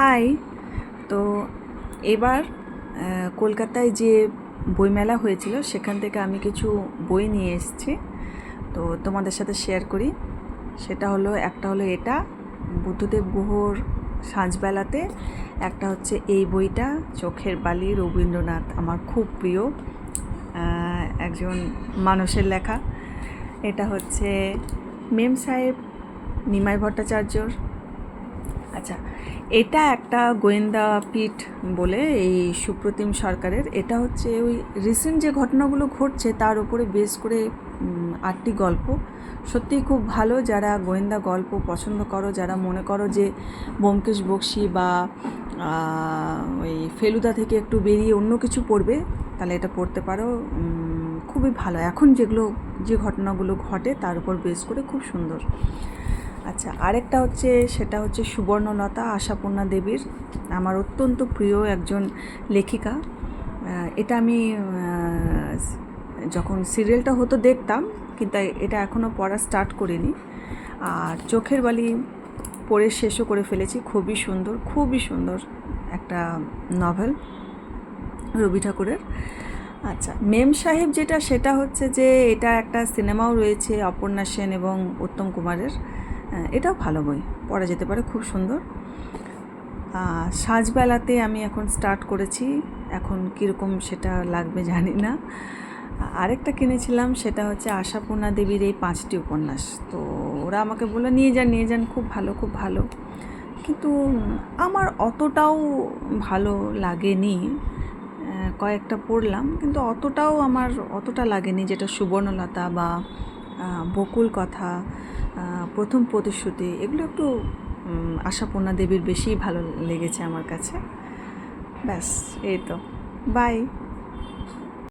High. তো এবার কলকাতায় যে বইমেলা হয়েছিল সেখান থেকে আমি কিছু বই নিয়ে এসেছি, তো তোমাদের সাথে শেয়ার করি। সেটা হলো, একটা হলো এটা বুদ্ধদেব গুহর সাঁঝবেলাতে, একটা হচ্ছে এই বইটা চোখের বালি, রবীন্দ্রনাথ, আমার খুব প্রিয় একজন মানুষের লেখা। এটা হচ্ছে মেম সাহেব নিমাই ভট্টাচার্যর। আচ্ছা, এটা একটা গোয়েন্দা পিঠ বলে এই সুপ্রতিম সরকারের। এটা হচ্ছে ওই রিসেন্ট যে ঘটনাগুলো ঘটছে তার উপরে বেস করে 8টি গল্প। সত্যিই খুব ভালো। যারা গোয়েন্দা গল্প পছন্দ করো, যারা মনে করো যে ব্যোমকেশ বক্সী বা ওই ফেলুদা থেকে একটু বেরিয়ে অন্য কিছু পড়বে, তাহলে এটা পড়তে পারো। খুবই ভালো। এখন যে ঘটনাগুলো ঘটে তার উপর বেস করে খুব সুন্দর। আচ্ছা, আরেকটা হচ্ছে, সেটা হচ্ছে সুবর্ণলতা, আশাপূর্ণা দেবীর, আমার অত্যন্ত প্রিয় একজন লেখিকা। এটা আমি যখন সিরিয়ালটা হতো দেখতাম, কিন্তু এটা এখনও পড়া স্টার্ট করিনি। আর চোখের বালি পড়ে শেষও করে ফেলেছি। খুবই সুন্দর একটা নভেল রবি ঠাকুরের। আচ্ছা, মেম সাহেব যেটা, সেটা হচ্ছে যে এটা একটা সিনেমাও রয়েছে অপর্ণা সেন এবং উত্তম কুমারের। এটাও ভালো বই, পড়া যেতে পারে, খুব সুন্দর। সাঁঝবেলাতে আমি এখন স্টার্ট করেছি, এখন কীরকম সেটা লাগবে জানি না। আরেকটা কিনেছিলাম, সেটা হচ্ছে আশাপূর্ণা দেবীর এই 5টি উপন্যাস। তো ওরা আমাকে বললো নিয়ে যান, খুব ভালো। কিন্তু আমার অতটাও ভালো লাগেনি। কয়েকটা পড়লাম, কিন্তু অতটা লাগেনি যেটা সুবর্ণলতা বা বকুল কথা, প্রথম প্রতিশ্রুতি, এগুলো একটু আশাপূর্ণা দেবীর বেশি ভালো লেগেছে আমার কাছে। ব্যাস, এই তো। বাই।